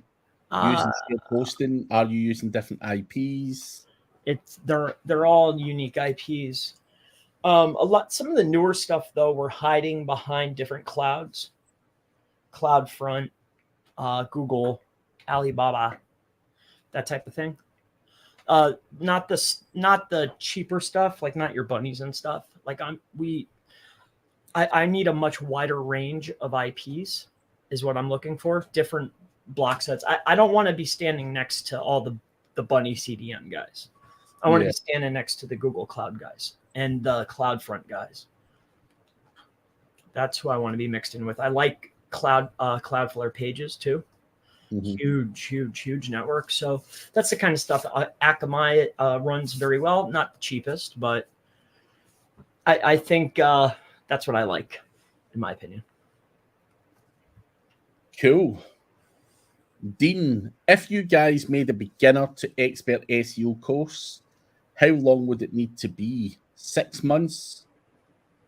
using shared hosting? Are you using different IPs? They're all unique IPs. Some of the newer stuff though, we're hiding behind different clouds. CloudFront, Google, Alibaba, that type of thing. Not the cheaper stuff, like not your bunnies and stuff. Like I need a much wider range of IPs is what I'm looking for. Different block sets. I don't want to be standing next to all the bunny CDN guys. I want to be standing next to the Google Cloud guys and the CloudFront guys. That's who I want to be mixed in with. I like Cloudflare pages too. Mm-hmm. Huge network. So that's the kind of stuff Akamai runs very well. Not the cheapest, but I think that's what I like, in my opinion. Cool. Dean, if you guys made a beginner to expert SEO course, how long would it need to be? 6 months?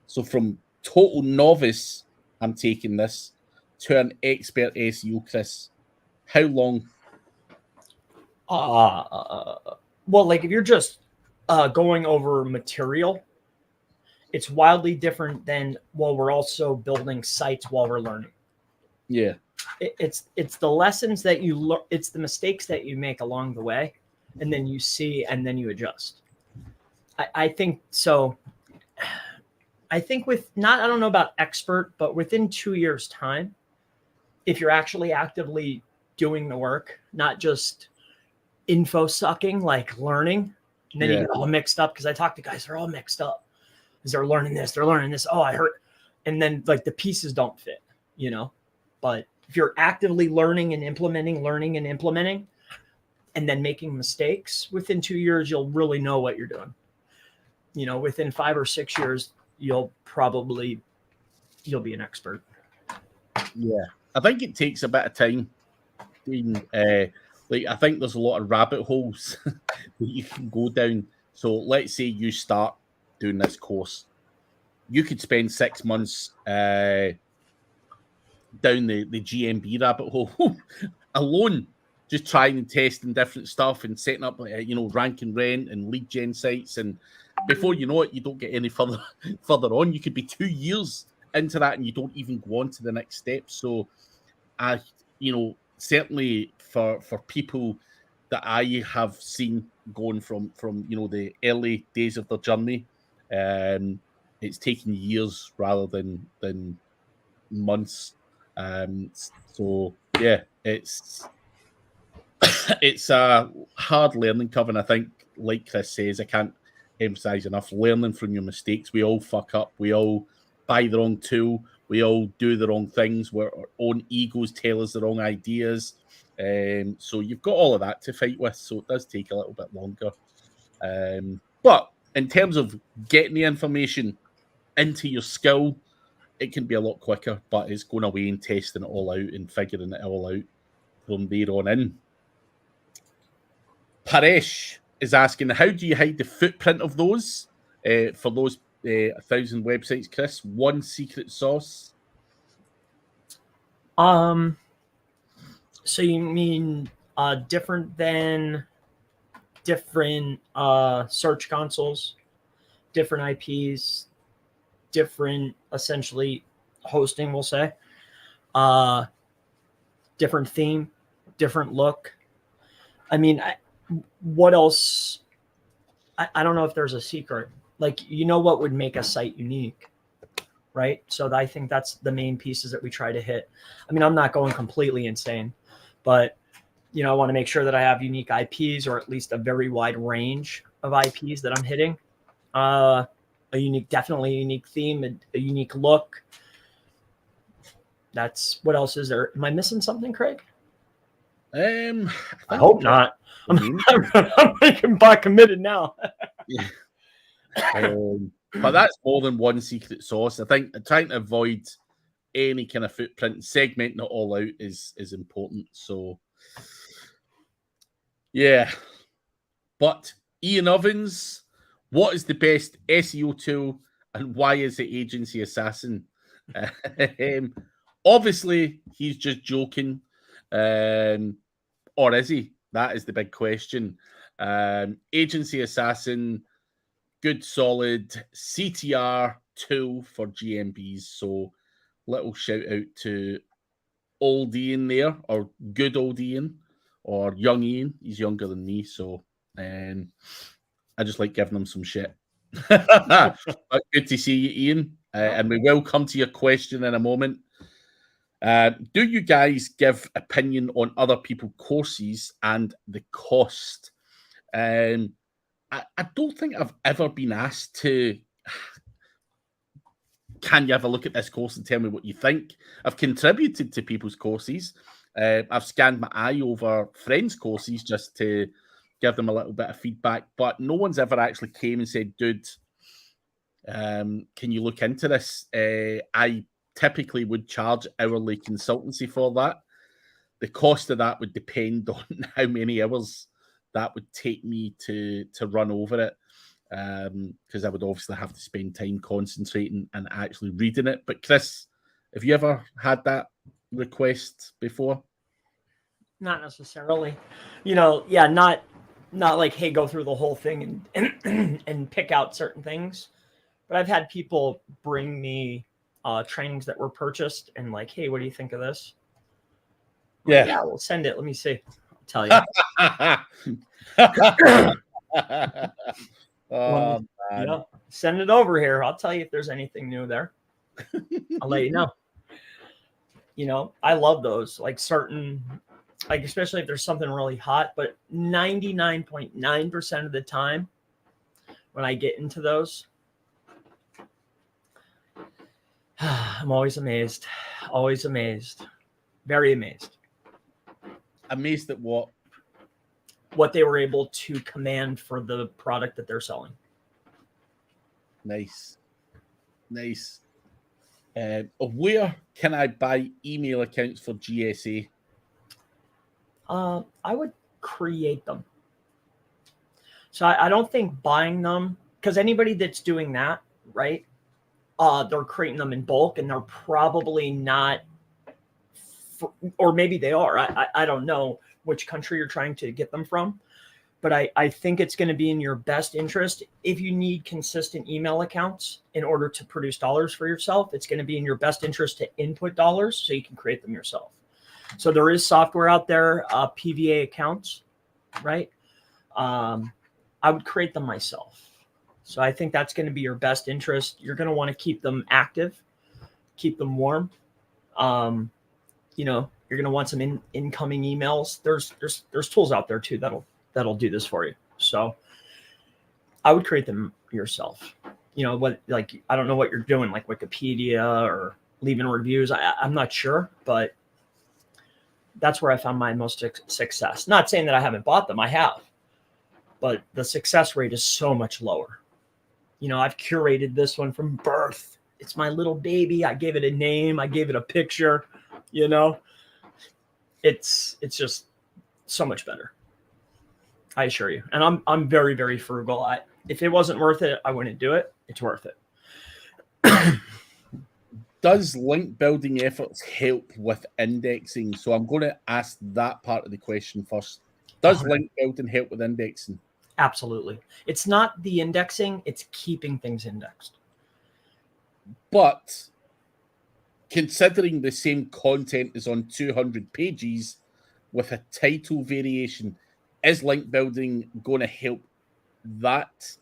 So from total novice, I'm taking this, to an expert SEO, Chris, how long? Well, like if you're just going over material, it's wildly different than, well, we're also building sites while we're learning. Yeah. It's the lessons that you learn. It's the mistakes that you make along the way, and then you see, and then you adjust. I think so. I think I don't know about expert, but within 2 years' time, if you're actually actively doing the work, not just info sucking, like learning, and then you get all mixed up. Because I talk to guys, they're all mixed up because they're learning this. Oh, I heard, and then like the pieces don't fit, you know. But if you're actively learning and implementing, and then making mistakes, within 2 years, you'll really know what you're doing. You know, within 5 or 6 years, you'll be an expert. Yeah, I think it takes a bit of time. Like I think there's a lot of rabbit holes that you can go down. So let's say you start doing this course, you could spend 6 months down the GMB rabbit hole alone, just trying and testing different stuff and setting up, rank and rent and lead gen sites. And before you know it, you don't get any further on. You could be 2 years into that and you don't even go on to the next step. So, certainly for people that I have seen going from the early days of their journey. It's taken years rather than months. So yeah, it's a hard learning curve, and I think, like Chris says, I can't emphasize enough, learning from your mistakes. We all fuck up. We all buy the wrong tool. We all do the wrong things. Where our own egos tell us the wrong ideas. So you've got all of that to fight with. So it does take a little bit longer. But in terms of getting the information into your skill, it can be a lot quicker. But it's going away and testing it all out and figuring it all out from there on in. Paresh is asking, how do you hide the footprint of those for those 1,000 websites, Chris? One secret sauce? So you mean different than different search consoles, different IPs, different essentially hosting, we'll say, different theme, different look. I mean, what else? I don't know if there's a secret. Like, what would make a site unique, right? So I think that's the main pieces that we try to hit. I mean, I'm not going completely insane, but I want to make sure that I have unique IPs, or at least a very wide range of IPs that I'm hitting. Definitely a unique theme, a unique look. That's what else is there? Am I missing something, Craig? I hope not. I'm making bot committed now. Yeah. But that's more than one secret sauce. I think trying to avoid any kind of footprint, segmenting it all out is important. So, yeah. But Ian Ovens, what is the best SEO tool and why is it Agency Assassin? Obviously, he's just joking. Or is he? That is the big question. Agency Assassin, good solid CTR tool for GMBs. So little shout out to old Ian there, or good old Ian, or young Ian. He's younger than me, so I just like giving him some shit. But good to see you, Ian. And we will come to your question in a moment. Do you guys give opinion on other people's courses and the cost? I don't think I've ever been asked to, can you have a look at this course and tell me what you think? I've contributed to people's courses. I've scanned my eye over friends' courses just to give them a little bit of feedback, but no one's ever actually came and said, dude, can you look into this? I typically would charge hourly consultancy for that. The cost of that would depend on how many hours that would take me to run over it, because I would obviously have to spend time concentrating and actually reading it. But Chris, have you ever had that request before? Not necessarily. Not like, hey, go through the whole thing and pick out certain things. But I've had people bring me trainings that were purchased and like, hey, what do you think of this? Yeah. Yeah, we'll send it. Let me see. I'll tell you. Send it over here. I'll tell you if there's anything new there. I'll let you know. I love those, especially if there's something really hot, but 99.9% of the time when I get into those, I'm always amazed, very amazed. Amazed at what? What they were able to command for the product that they're selling. Nice. Where can I buy email accounts for GSA? I would create them. So I don't think buying them, because anybody that's doing that, right? They're creating them in bulk, and they're probably not, or maybe they are. I don't know which country you're trying to get them from, but I think it's going to be in your best interest. If you need consistent email accounts in order to produce dollars for yourself, it's going to be in your best interest to input dollars so you can create them yourself. So there is software out there, PVA accounts, right? I would create them myself. So I think that's going to be your best interest. You're going to want to keep them active, keep them warm. You know, you're going to want some incoming emails. There's tools out there too that'll do this for you. So I would create them yourself. You know what? Like, I don't know what you're doing, like Wikipedia or leaving reviews. I'm not sure, but that's where I found my most success. Not saying that I haven't bought them, I have, but the success rate is so much lower. You know, I've curated this one from birth. It's my little baby. I gave it a name. I gave it a picture. You know, it's just so much better. I assure you. And I'm very, very frugal. If it wasn't worth it, I wouldn't do it. It's worth it. Does link building efforts help with indexing? So I'm going to ask that part of the question first. Does link building help with indexing? Absolutely. It's not the indexing, it's keeping things indexed. But considering the same content is on 200 pages with a title variation, is link building going to help that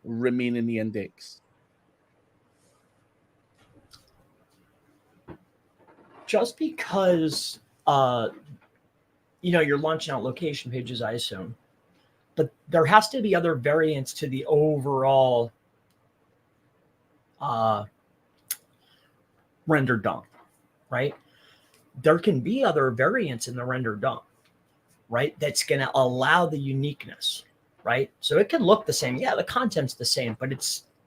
remain in the index? Just because, you know, you're launching out location pages, I assume, but there has to be other variants to the overall render dump, right? There can be other variants in the render dump, right? That's going to allow the uniqueness, right? So it can look the same. Yeah, the content's the same, but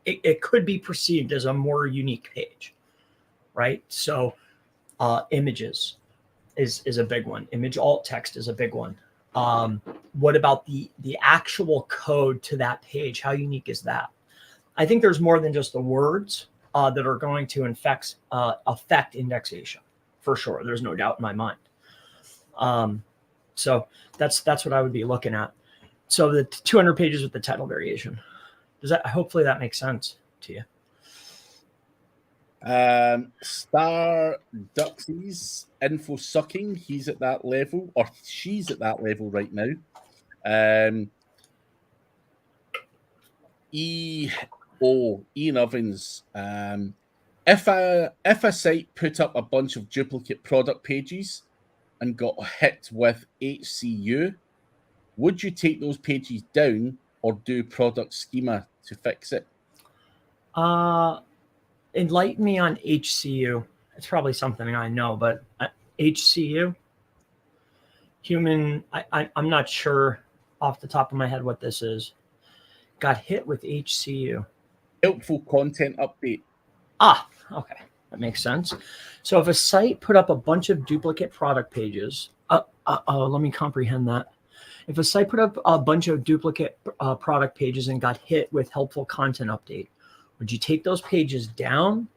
it could be perceived as a more unique page, right? So images is a big one. Image alt text is a big one. What about the actual code to that page? How unique is that? I think there's more than just the words that are going to affect indexation, for sure. There's no doubt in my mind. So that's what I would be looking at. So the 200 pages with the title variation. Hopefully that makes sense to you. Star Duxie's info sucking. He's at that level, or she's at that level right now. Ian Ovens. If a site put up a bunch of duplicate product pages and got hit with HCU, would you take those pages down or do product schema to fix it? Enlighten me on HCU. It's probably something I know, but HCU, human, I'm not sure off the top of my head what this is. Got hit with HCU. Helpful content update. Okay. That makes sense. So if a site put up a bunch of duplicate product pages, let me comprehend that. If a site put up a bunch of duplicate product pages and got hit with helpful content update, would you take those pages down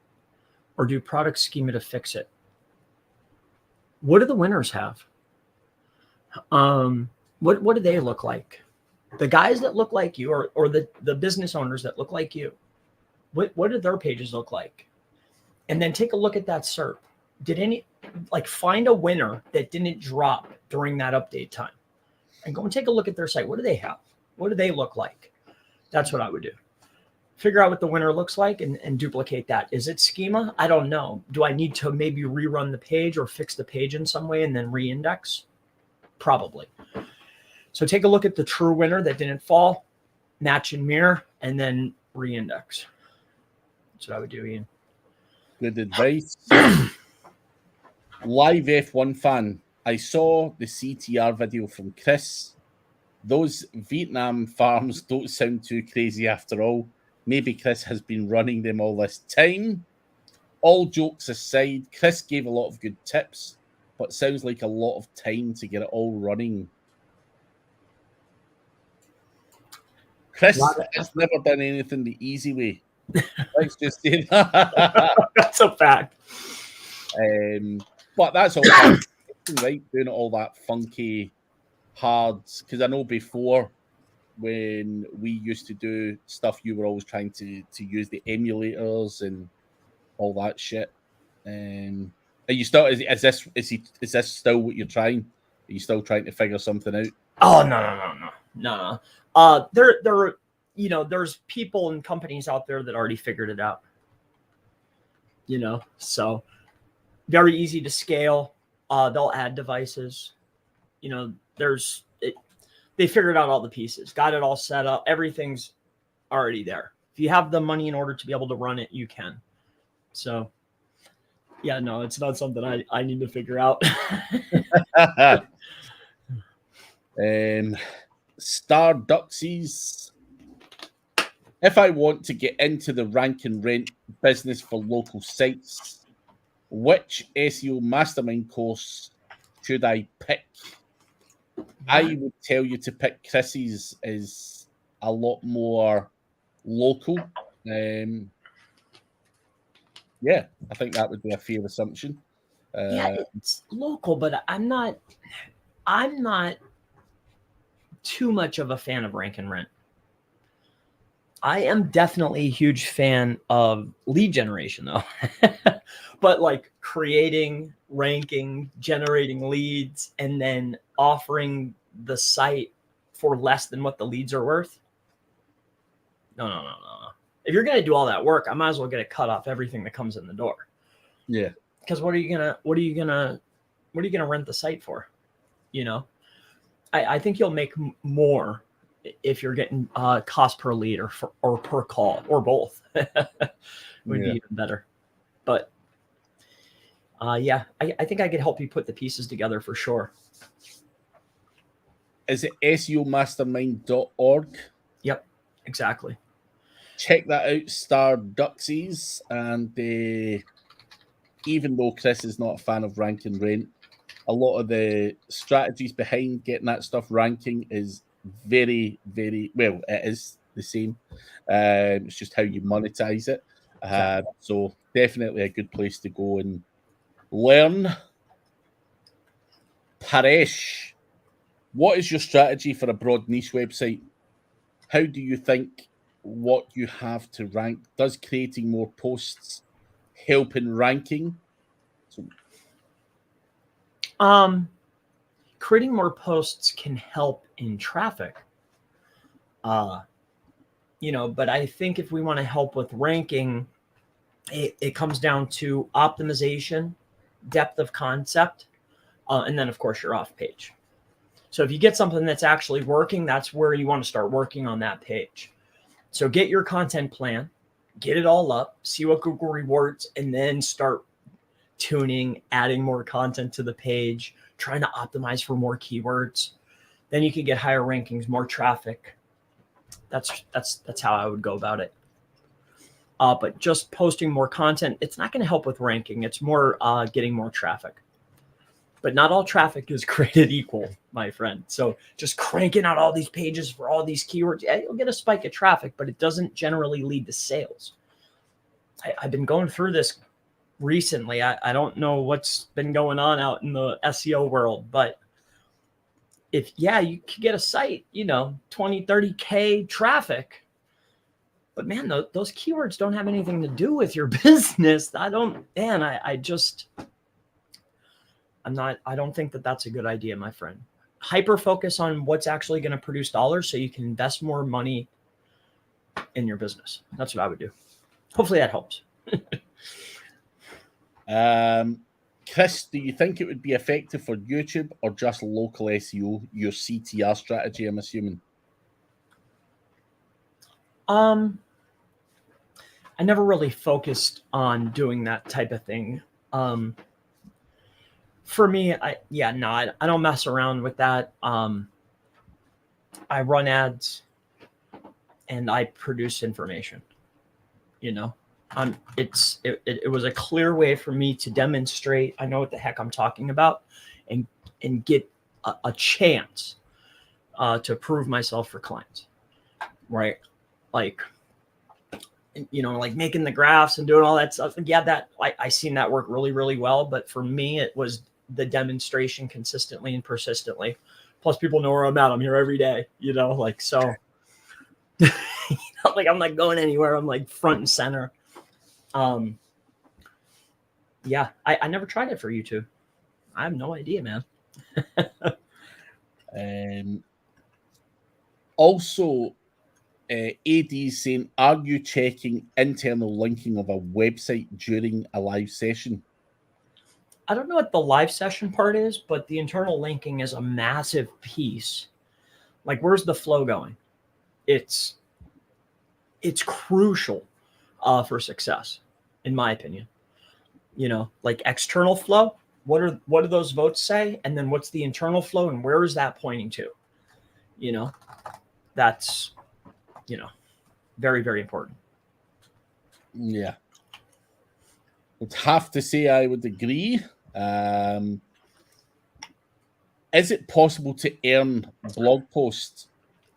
or do product schema to fix it? What do the winners have? What do they look like? The guys that look like you or the business owners that look like you, what do their pages look like? And then take a look at that SERP. Find a winner that didn't drop during that update time and go and take a look at their site. What do they have? What do they look like? That's what I would do. Figure out what the winner looks like and duplicate that. Is it schema? I don't know. Do I need to maybe rerun the page or fix the page in some way and then re-index? Probably. So take a look at the true winner that didn't fall, match and mirror, and then re-index. That's what I would do, Ian. Good advice. Live F1 fan. I saw the CTR video from Chris. Those Vietnam farms don't sound too crazy after all. Maybe Chris has been running them all this time. All jokes aside, Chris gave a lot of good tips, but sounds like a lot of time to get it all running. Chris has never done anything the easy way. Let's just say that. That's a fact. But that's all right, doing it all that funky, hard. Because I know before, when we used to do stuff, you were always trying to use the emulators and all that shit. Are you still? Is this still what you're trying? Are you still trying to figure something out? Oh no. No. There's people and companies out there that already figured it out. So very easy to scale. They'll add devices. They figured out all the pieces, got it all set up. Everything's already there. If you have the money in order to be able to run it, you can. So, yeah, no, it's not something I need to figure out. Star Duxies. If I want to get into the rank and rent business for local sites, which SEO mastermind course should I pick? I would tell you to pick Chrissy's, is a lot more local. Yeah, I think that would be a fair assumption. Yeah, it's local, but I'm not too much of a fan of rank and rent. I am definitely a huge fan of lead generation, though. But like creating, ranking, generating leads, and then offering the site for less than what the leads are worth. No. If you're going to do all that work, I might as well get a cut off everything that comes in the door. Yeah. Because what are you gonna rent the site for? I think you'll make more if you're getting cost per lead or per call or both. Would be even better. But I think I could help you put the pieces together for sure. Is it SEOmastermind.org? Yep, exactly. Check that out, Star Duxies. And even though Chris is not a fan of rank and rent, a lot of the strategies behind getting that stuff ranking is very, very well. It is the same. It's just how you monetize it. So definitely a good place to go and learn. Paresh, what is your strategy for a broad niche website? How do you think what you have to rank? Does creating more posts help in ranking? Creating more posts can help in traffic. But I think if we want to help with ranking, it comes down to optimization, depth of concept, and then of course you're off page. So if you get something that's actually working, that's where you want to start working on that page. So get your content plan, get it all up, see what Google rewards, and then start tuning, adding more content to the page, trying to optimize for more keywords. Then you can get higher rankings, more traffic. That's how I would go about it. But just posting more content, it's not going to help with ranking. It's more getting more traffic. But not all traffic is created equal, my friend. So just cranking out all these pages for all these keywords, yeah, you'll get a spike of traffic, but it doesn't generally lead to sales. I've been going through this recently. I don't know what's been going on out in the SEO world, but you could get a site, 20, 30K traffic, but man, those keywords don't have anything to do with your business. I don't think that that's a good idea, my friend. Hyper focus on what's actually going to produce dollars so you can invest more money in your business. That's what I would do. Hopefully that helps. Chris, do you think it would be effective for YouTube or just local SEO, your CTR strategy, I'm assuming? I never really focused on doing that type of thing. For me, I don't mess around with that. I run ads and I produce information, it was a clear way for me to demonstrate I know what the heck I'm talking about and get a chance to prove myself for clients, right? Like making the graphs and doing all that stuff. Yeah, that I seen that work really, really well. But for me, it was the demonstration consistently and persistently. Plus people know where I'm at. I'm here every day, so I'm not going anywhere. I'm like front and center. I never tried it for YouTube. I have no idea, man. Also, AD saying, are you checking internal linking of a website during a live session? I don't know what the live session part is, but the internal linking is a massive piece. Like, where's the flow going? It's crucial for success, in my opinion. You know, like external flow. What do those votes say? And then what's the internal flow, and where is that pointing to? You know, that's, you know, very, very important. Yeah. Would have to say I would agree. Is it possible to earn blog posts?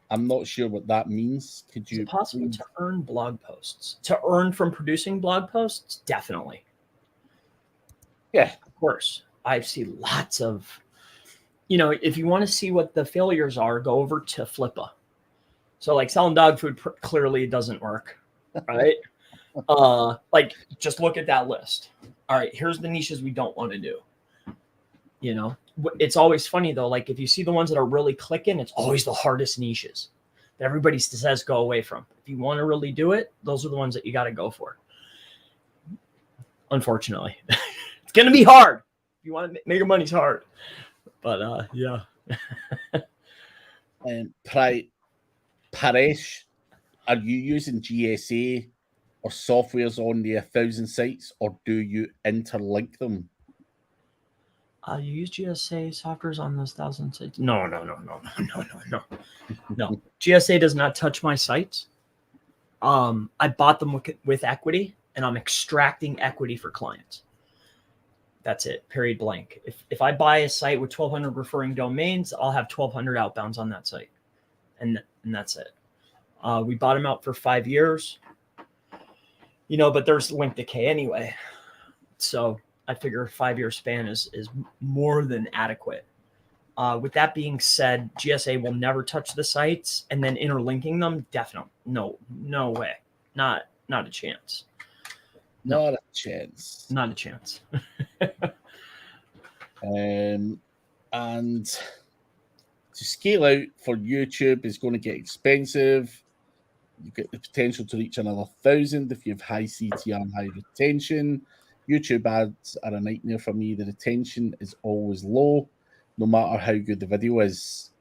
I'm not sure what that means. Could you? Is it possible to earn blog posts? To earn from producing blog posts? Definitely. Yeah. Of course. I see lots of, you know, if you want to see what the failures are, go over to Flippa. So like selling dog food clearly doesn't work, right? Like just look at that list. All right, here's the niches we don't want to do. You know, it's always funny though. Like if you see the ones that are really clicking, it's always the hardest niches that everybody says go away from. If you want to really do it, those are the ones that you got to go for. Unfortunately, it's going to be hard. If you want to make your money's hard, but yeah. Paresh, are you using GSA or softwares on the 1,000 sites, or do you interlink them? You use GSA softwares on those 1,000 sites? No. GSA does not touch my sites. I bought them with equity, and I'm extracting equity for clients. That's it, period blank. If I buy a site with 1,200 referring domains, I'll have 1,200 outbounds on that site. And that's it. We bought them out for 5 years, you know, but there's link decay anyway. So I figure a 5-year span is more than adequate. With that being said, GSA will never touch the sites, and then interlinking them, definitely no way. Not a chance. Not a chance. Not a chance. And to scale out for YouTube is going to get expensive. You get the potential to reach another 1,000 if you have high CTR and high retention. YouTube ads are a nightmare for me. The retention is always low, no matter how good the video is.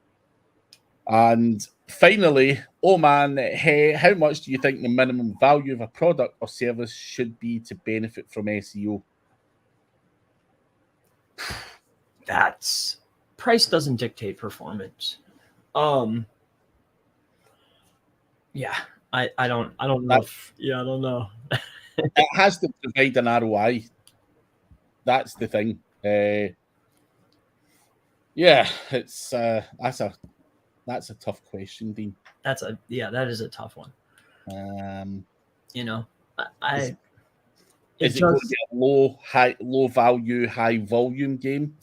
And finally, oh man, hey, how much do you think the minimum value of a product or service should be to benefit from SEO? That's price doesn't dictate performance. Yeah, I don't know. I don't know. It has to provide an ROI. That's the thing. Yeah, it's that's a tough question, Dean. That is a tough one. You know, is it going to be a low value, high volume game?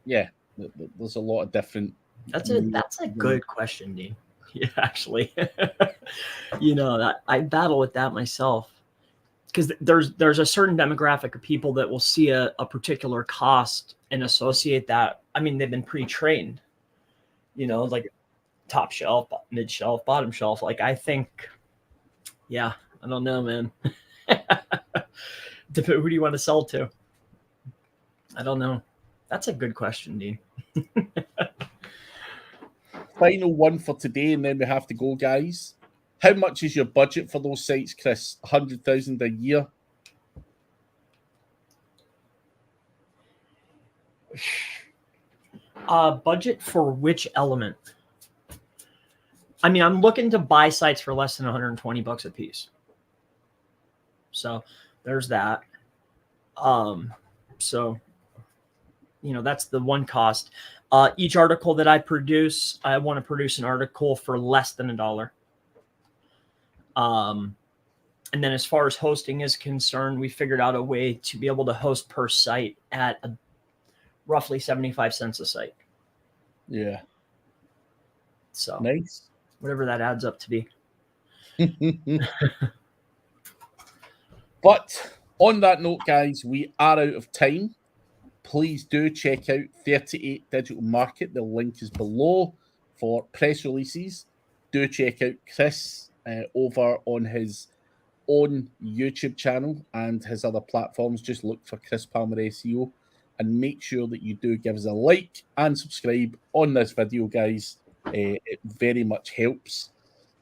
Yeah, there's a lot of different. That's a good question, Dean. Yeah, actually, you know, that I battle with that myself, because there's a certain demographic of people that will see a particular cost and associate that. I mean, they've been pre-trained, you know, like top shelf, mid shelf, bottom shelf. Like I think, yeah, I don't know, man. Who do you want to sell to? I don't know. That's a good question, Dean. Final one for today, and then we have to go, guys. How much is your budget for those sites, Chris? 100,000 a year? Budget for which element? I mean, I'm looking to buy sites for less than $120 a piece. So there's that. So, you know, that's the one cost. Each article that I produce, I want to produce an article for less than $1. And then as far as hosting is concerned, we figured out a way to be able to host per site at roughly 75 cents a site. Yeah. So nice. Whatever that adds up to be. But on that note, guys, we are out of time. please do check out 38 Digital Market. The link is below for press releases. Do check out Chris over on his own YouTube channel and his other platforms. Just look for Chris Palmer SEO and make sure that you do give us a like and subscribe on this video, guys. It very much helps.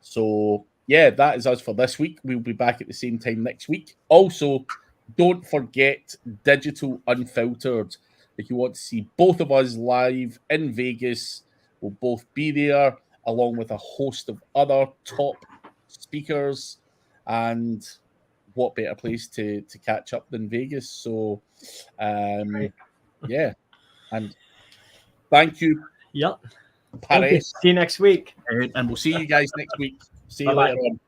So, yeah, that is us for this week. We'll be back at the same time next week. Also, don't forget Digital Unfiltered. If you want to see both of us live in Vegas, we'll both be there along with a host of other top speakers. And what better place to catch up than Vegas? So, yeah. And thank you, Yep. Paris. See you next week. And we'll see you guys next week. See you Bye-bye. later on.